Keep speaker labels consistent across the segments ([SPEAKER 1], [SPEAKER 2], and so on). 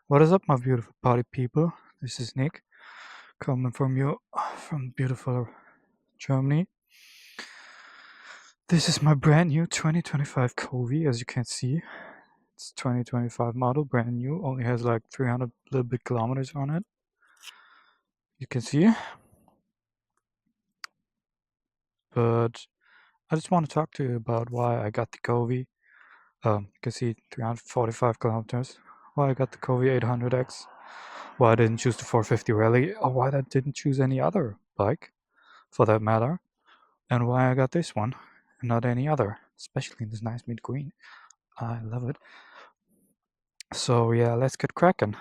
[SPEAKER 1] What is up, my beautiful party people? This is Nick, coming from you from beautiful Germany. This is my brand new 2025 Kove, as you can see. It's 2025 model, brand new, only has like 300 little bit kilometers on it. You can see. But I just want to talk to you about why I got the Kove. You can see 345 kilometers. Why I got the Kove 800X. Why I didn't choose the 450 Rally, or why I didn't choose any other bike, for that matter. And why I got this one and not any other, especially in this nice mint green. I love it. So yeah, let's get cracking.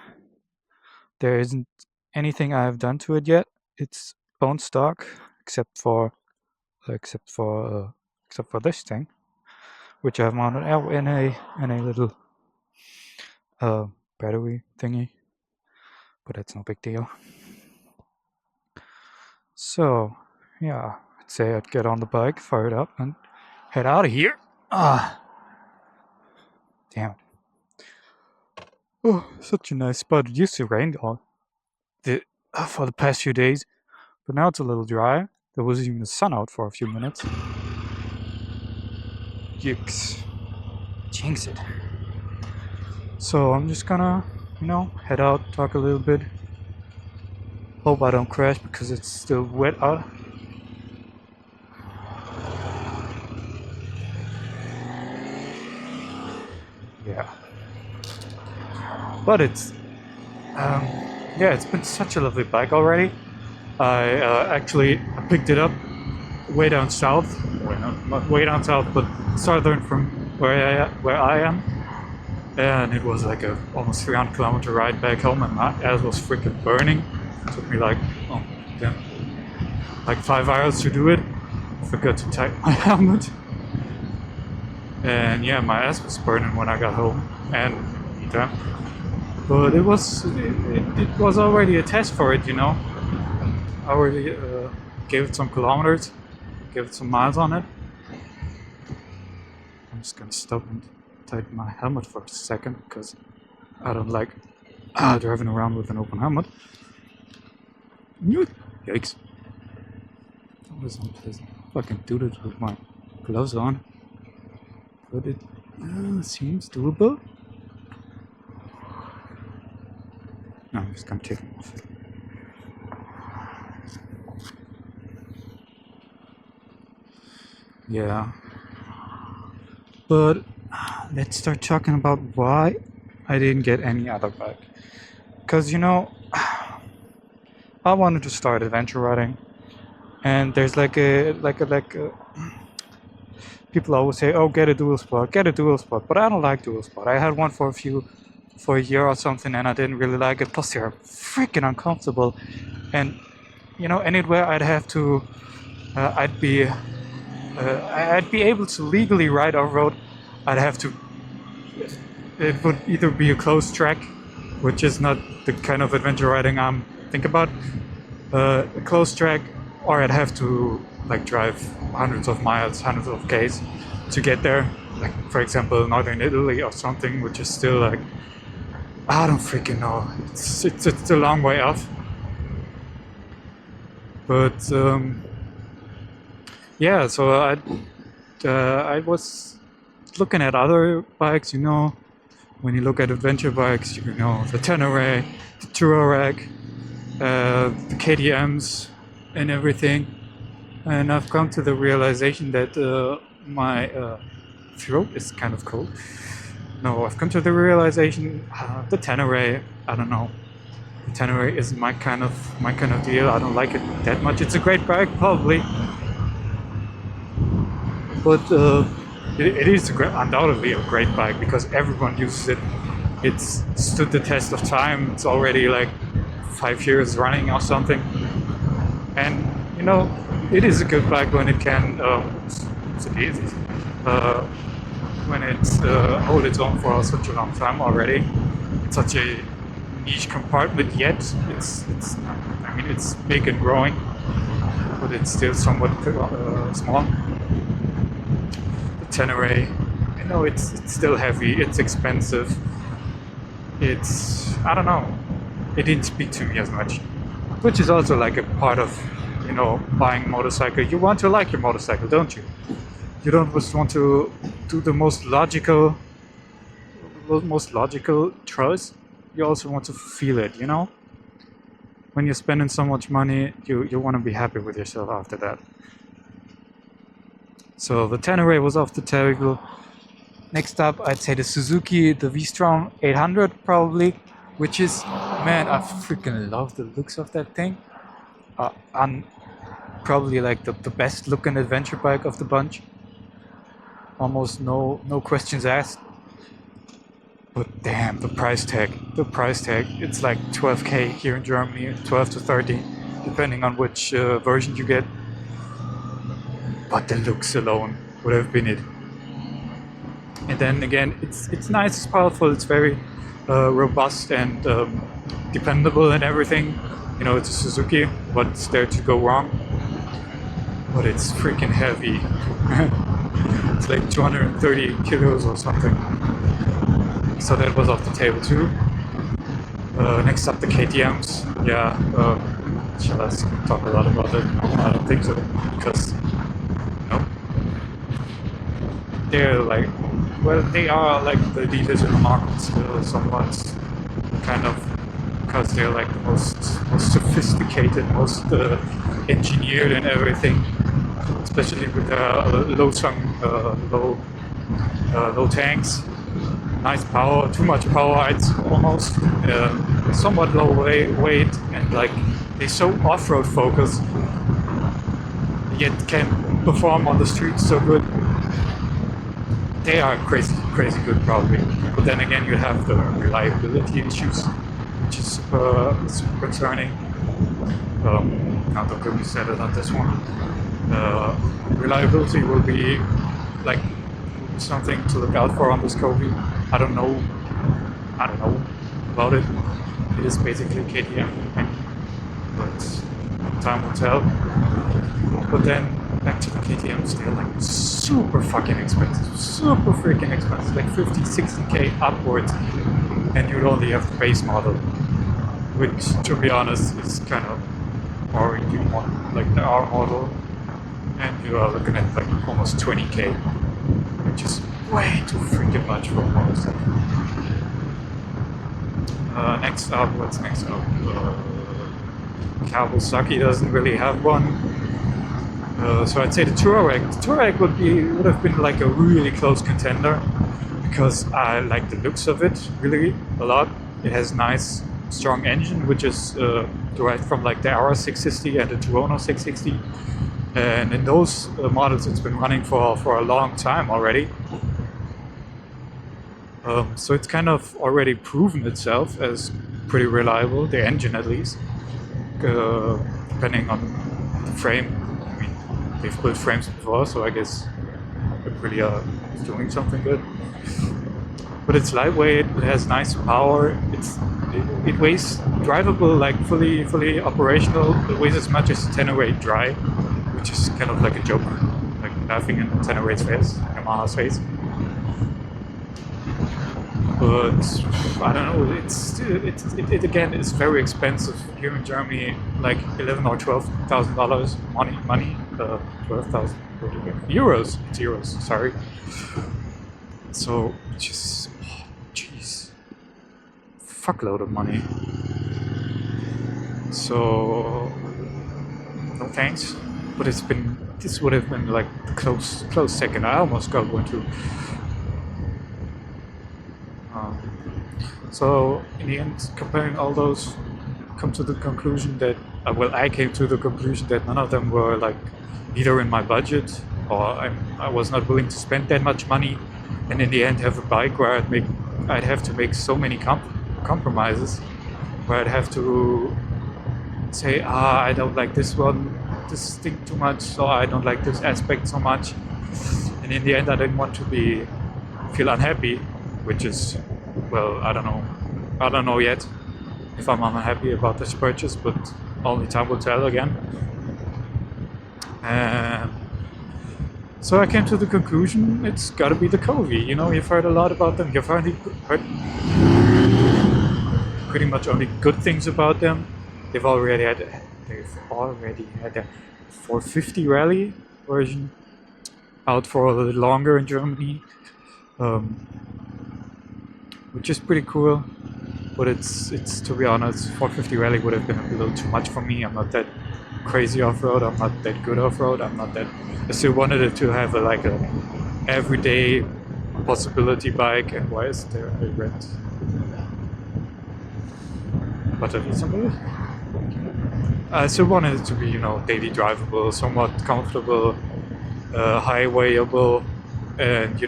[SPEAKER 1] There isn't anything I have done to it yet. It's bone stock, except for this thing, which I've mounted in a little battery thingy, but that's no big deal. So yeah, I'd say I'd get on the bike, fire it up, and head out of here. Damn it. Oh, such a nice spot. It used to rain for the past few days, but now it's a little dry. There was even the sun out for a few minutes. Yikes. Jinx it. So I'm just gonna, head out, talk a little bit. Hope I don't crash because it's still wet out. Yeah. But it's been such a lovely bike already. I picked it up way down south. Well, not way down south, but southern from where I am. And it was like a almost 300-kilometer ride back home, and my ass was freaking burning. It took me like 5 hours to do it. I forgot to tighten my helmet. And yeah, my ass was burning when I got home. And but it was already a test for it, I already gave it some kilometers, gave it some miles on it. I'm just gonna stop and tighten my helmet for a second because I don't like driving around with an open helmet. Yikes. That was unpleasant. Fucking do this with my gloves on. But it seems doable. No, I'm just gonna take them off. Yeah. But let's start talking about why I didn't get any other bike. Because, I wanted to start adventure riding. And there's people always say, oh, get a dual spot. But I don't like dual spot. I had one for a year or something, and I didn't really like it. Plus, they're freaking uncomfortable. And, anywhere I'd have to, I'd be able to legally ride off-road. It would either be a closed track, which is not the kind of adventure riding I'm thinking about, a closed track, or I'd have to drive hundreds of miles, hundreds of Ks to get there. Like, for example, northern Italy or something, which is still I don't freaking know. It's a long way off. But yeah, so I was looking at other bikes. When you look at adventure bikes, the Tenere, the Touareg, the KTM's, and everything. And I've come to the realization that my throat is kind of cold. No, I've come to the realization the Tenere, I don't know. The Tenere isn't my kind of deal. I don't like it that much. It's a great bike, probably, but it is undoubtedly a great bike because everyone uses it. It's stood the test of time. It's already 5 years running or something, and it is a good bike when it can. When it's hold its own for such a long time already. It's such a niche compartment yet. It's big and growing, but it's still somewhat small. The Tenere, it's still heavy. It's expensive. I don't know, it didn't speak to me as much. Which is also like a part of, buying a motorcycle. You want to like your motorcycle, don't you? You don't just want to do the most logical choice. You also want to feel it, When you're spending so much money, you want to be happy with yourself after that. So the Tenere was off the table. Next up, I'd say the Suzuki, the V-Strom 800 probably, which is, man, I freaking love the looks of that thing. I'm probably like the best looking adventure bike of the bunch. Almost no questions asked. But damn, the price tag. It's like 12k here in Germany, 12 to 30, depending on which version you get. But the looks alone would have been it. And then again, it's nice, it's powerful, it's very robust and dependable and everything. It's a Suzuki, what's there to go wrong? But it's freaking heavy. It's like 230 kilos or something. So that was off the table too. Next up, the KTMs. Yeah, shall I talk a lot about it? I don't think so, because they're like, well, they are like the leaders in the market still, somewhat, kind of, because they're like the most sophisticated, most engineered and everything, especially with low tanks, nice power, too much power, it's almost somewhat low weight, and like they're so off-road focused, yet can perform on the streets so good. They are crazy good probably, but then again you have the reliability issues, which is super concerning. Now don't get me started on this one. Reliability will be like something to look out for on this Kove. I don't know about it. It is basically KTM, but time will tell. But then back to the KTMs, they're like super freaking expensive, like 50, 60k upwards, and you'd only have the base model, which to be honest is kind of boring. You want like the R model, and you are looking at like almost 20k, which is way too freaking much for a motorcycle. What's next up? Kawasaki doesn't really have one. So I'd say the Touareg. The Touareg would have been like a really close contender, because I like the looks of it really a lot. It has nice strong engine, which is derived from like the Ara 660 and the Tuono 660, and in those models it's been running for a long time already. So it's kind of already proven itself as pretty reliable, the engine at least, depending on the frame. They've built frames before, so I guess it really is doing something good. But it's lightweight, it has nice power, it weighs drivable, like fully operational. It weighs as much as the Tenere dry, which is kind of like a joke, like laughing in Tenere's face, Yamaha's face. But I don't know. It again is very expensive here in Germany, like $11,000 or $12,000 money. 12,000 euros. It's euros. Sorry. So just jeez, fuckload of money. So no thanks. But this would have been like the close second. I almost got one too. So in the end, comparing all those, come to the conclusion that I came to the conclusion that none of them were like either in my budget, or I was not willing to spend that much money, and in the end have a bike where I'd have to make so many compromises, where I'd have to say, I don't like this thing too much, so I don't like this aspect so much, and in the end I didn't want to feel unhappy, which is, well, I don't know yet if I'm unhappy about this purchase, but only time will tell again. So I came to the conclusion it's gotta be the Kove. You've heard a lot about them. You've heard pretty much only good things about them. They've already had a 450 rally version out for a little longer in Germany, which is pretty cool. But it's to be honest, 450 rally would have been a little too much for me. I'm not that crazy off-road. I'm not that good off-road. I'm not that. I still wanted it to have a everyday possibility bike. And why is there a red button somewhere? I still wanted it to be, daily drivable, somewhat comfortable, highwayable, and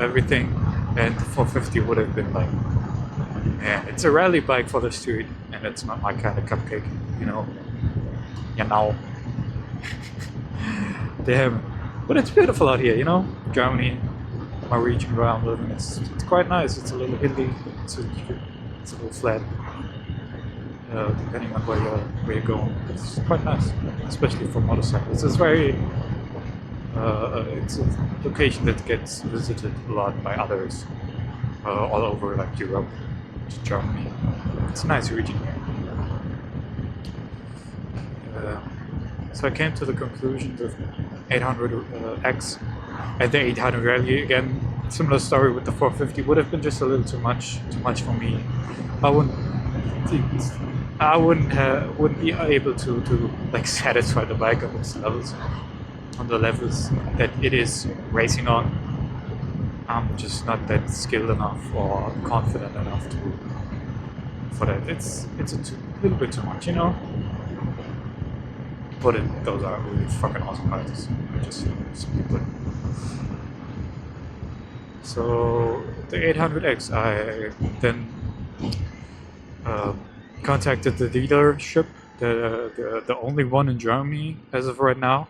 [SPEAKER 1] everything. And 450 would have been like, yeah, it's a rally bike for the street, and it's not my kind of cupcake, Damn, but it's beautiful out here, Germany, my region where I'm living. It's quite nice. It's a little hilly. It's a little flat. Depending on where you're going, it's quite nice, especially for motorcycles. It's very. It's a location that gets visited a lot by others all over like Europe, to Germany. It's a nice region here. So I came to the conclusion that 800X and the 800 rally again. Similar story with the 450 would have been just a little too much for me. I wouldn't be able to like satisfy the bike on its levels, on the levels that it is racing on. I'm just not that skilled enough or confident enough for that. It's a little bit too much, But those are really fucking awesome bikes. Just simply put. So the 800X, I then contacted the dealership, the only one in Germany as of right now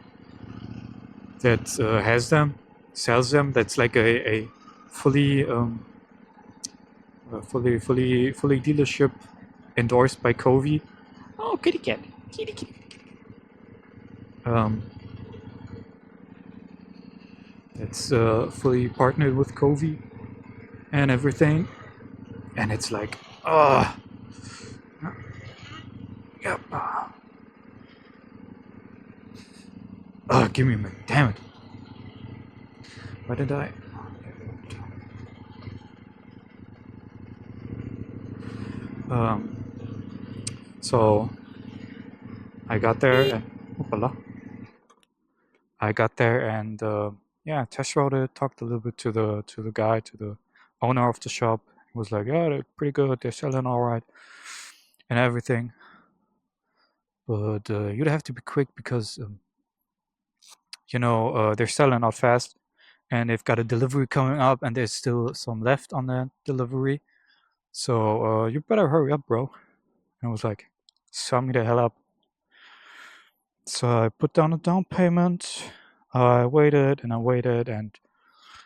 [SPEAKER 1] that sells them. That's like a fully dealership endorsed by Kove. Oh, kitty cat. It's fully partnered with Kove and everything, and it's like, yep. Give me a minute, damn it. Why did I? So I got there and test rode it, talked a little bit to the guy, to the owner of the shop. He was like, yeah, they're pretty good, they're selling all right and everything. But you'd have to be quick because they're selling out fast, and they've got a delivery coming up, and there's still some left on that delivery. So you better hurry up, bro. And I was like, sum me the hell up. So I put down a down payment. I waited, and at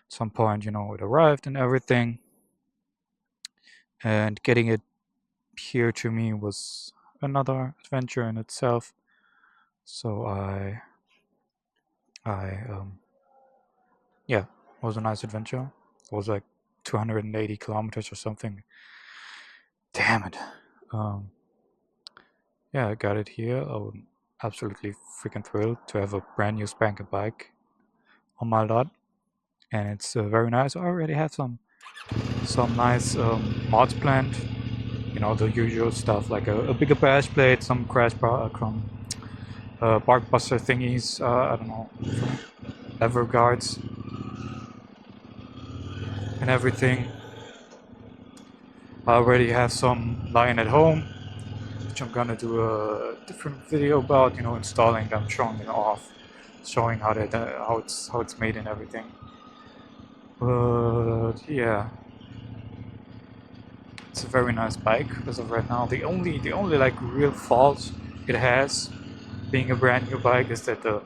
[SPEAKER 1] some point, it arrived and everything. And getting it here to me was another adventure in itself. So it was a nice adventure. It was like 280 kilometers or something. Damn it. I got it here. I'm absolutely freaking thrilled to have a brand new spanking bike on my lot, and it's very nice. I already have some nice mods planned. The usual stuff like a bigger bash plate, some bark buster thingies. I don't know, lever guards and everything. I already have some lying at home, which I'm gonna do a different video about. Installing them, showing it off, showing how it's made and everything. But yeah, it's a very nice bike as of right now. The only like real fault it has, being a brand new bike, is that the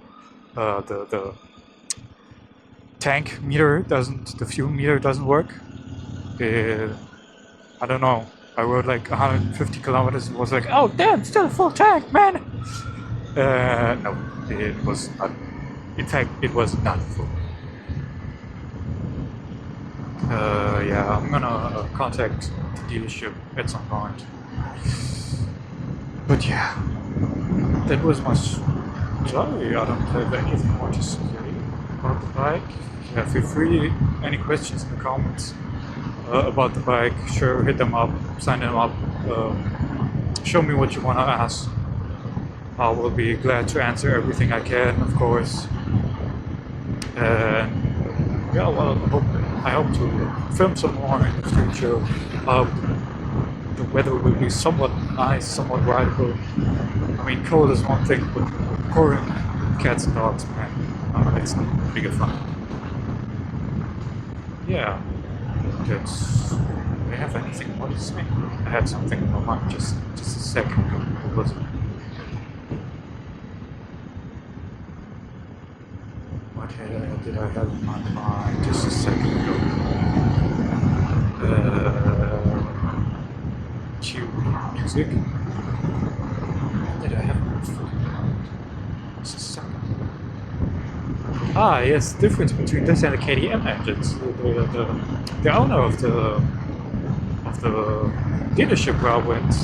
[SPEAKER 1] tank meter the fuel meter doesn't work. I don't know. I rode like 150 kilometers and was like, oh damn, still a full tank, man. No, it was not. In fact, it was not full. I'm gonna contact the dealership at some point But yeah, that was my story. I don't have anything more to say about the bike. Yeah, feel free. Any questions in the comments about the bike, sure, hit them up, sign them up, show me what you want to ask. I will be glad to answer everything I can, of course. And yeah, well, I hope to film some more in the future. The weather will be somewhat nice, somewhat rideable. I mean, cold is one thing, but pouring cats and dogs, man, it's not big of fun. Yeah, that's. Do I have anything more to say? I had something in my mind just a second ago. What was it? What did I have in my mind just a second ago? Cue music. What did I have in my mind? Just a second. Ah, yes, the difference between this and the KTM engines. The owner of the dealership where I went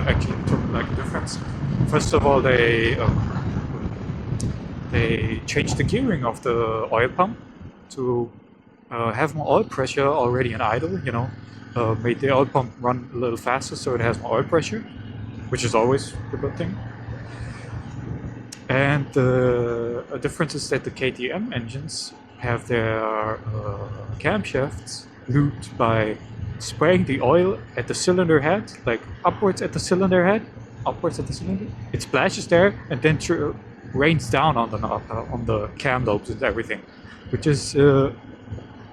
[SPEAKER 1] actually took like a difference. First of all, they changed the gearing of the oil pump to have more oil pressure already in idle. You know, made the oil pump run a little faster so it has more oil pressure, which is always a good thing. And a difference is that the KTM engines have their camshafts lubed by spraying the oil at the cylinder head, like upwards at the cylinder head, upwards at the cylinder. It splashes there and then rains down on the cam lobes and everything, which is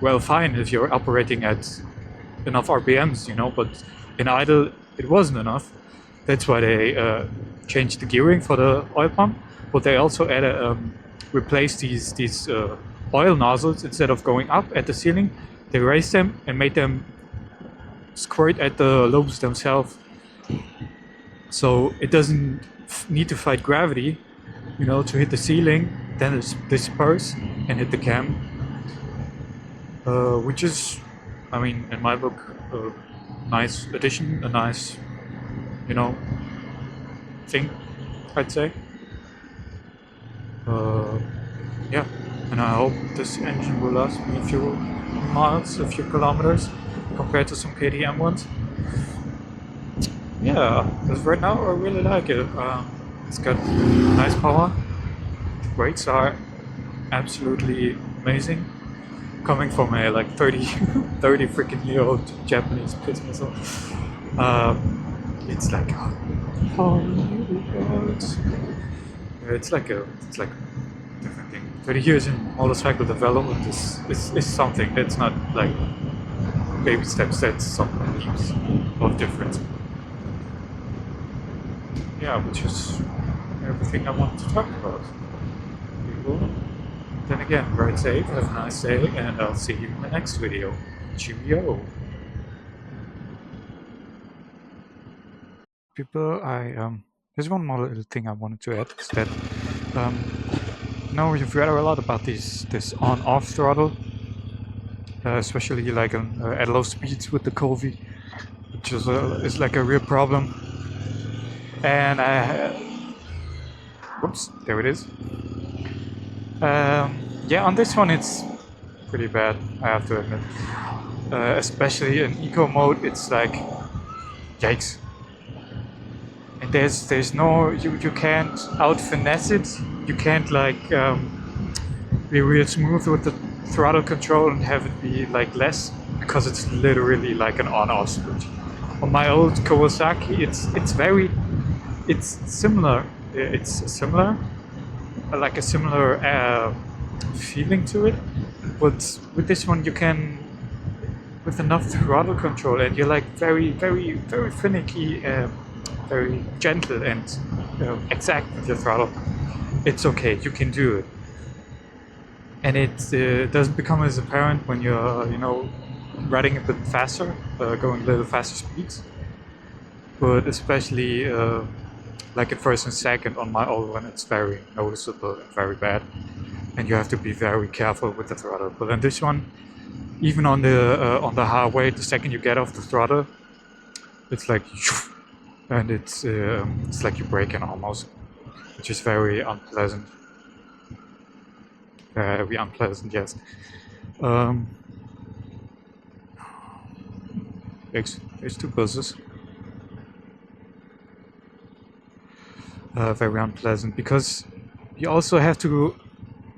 [SPEAKER 1] well fine if you're operating at enough RPMs, you know. But in idle, it wasn't enough. That's why they changed the gearing for the oil pump. But they also added, replaced these oil nozzles. Instead of going up at the ceiling, they raised them and made them squirt at the lobes themselves. So it doesn't need to fight gravity, you know, to hit the ceiling, then it's disperse and hit the cam. Which is, I mean, in my book, a nice addition, a nice, you know, thing, I'd say. Yeah, and I hope this engine will last me a few miles, a few kilometers, compared to some KTM ones. Yeah, because right now I really like it. It's got nice power. The brakes are absolutely amazing. Coming from a like 30 freaking year old Japanese piss missile. It's like, oh my god. It's like a different thing. 30 years in motorcycle development is something. That's not like baby steps. That's some leaps of difference. Yeah, which is everything I wanted to talk about. People. Then again, ride safe, have a nice day, and I'll see you in the next video. Cheerio. People, there's one more little thing I wanted to add, is that now you've read a lot about this on-off throttle, especially like at low speeds with the Kove, which is like a real problem. And whoops, there it is. Yeah, on this one it's pretty bad, I have to admit. Especially in eco mode, it's like, yikes. And there's no, you can't out finesse it. You can't like be real smooth with the throttle control and have it be like less, because it's literally like an on-off switch. On my old Kawasaki, it's similar. It's similar, like a similar feeling to it. But with this one, you can, with enough throttle control, and you're like very finicky, very gentle and exact with your throttle. It's okay, you can do it. And it doesn't become as apparent when you're, you know, riding a bit faster, going a little faster speeds. But especially like at first and second on my old one, it's very noticeable and very bad. And you have to be very careful with the throttle. But on this one, even on the highway, the second you get off the throttle, it's like and it's like you're braking almost, which is very unpleasant. Very unpleasant, yes. Um, there's two buses. Very unpleasant because you also have to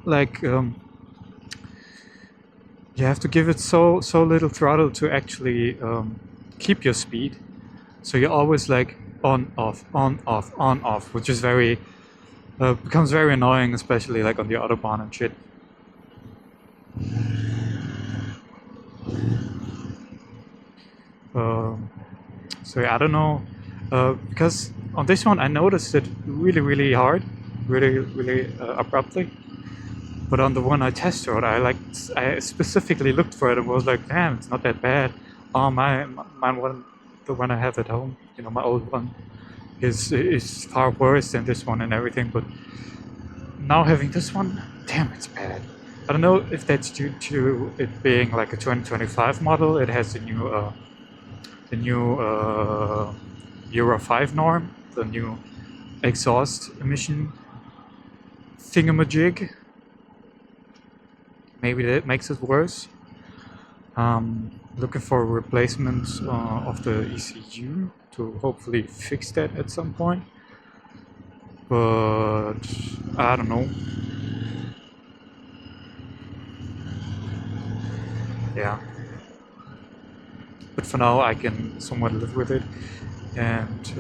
[SPEAKER 1] like you have to give it so little throttle to actually keep your speed. So you're always like on off on off on off, which is very becomes very annoying, especially like on the autobahn and shit. Um, so yeah, I don't know because on this one I noticed it really hard, really abruptly. But on the one I test rode, I specifically looked for it and was like, damn, it's not that bad. Oh my one, the one I have at home, you know, my old one, is far worse than this one and everything. But now having this one, damn, it's bad. I don't know if that's due to it being like a 2025 model. It has the new Euro 5 norm, the new exhaust emission thingamajig. Maybe that makes it worse. Looking for a replacement of the ECU to hopefully fix that at some point. But I don't know. Yeah. But for now, I can somewhat live with it, and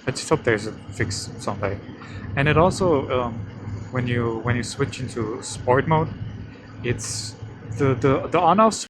[SPEAKER 1] I just hope there's a fix someday. And it also, when you switch into sport mode, it's the on-off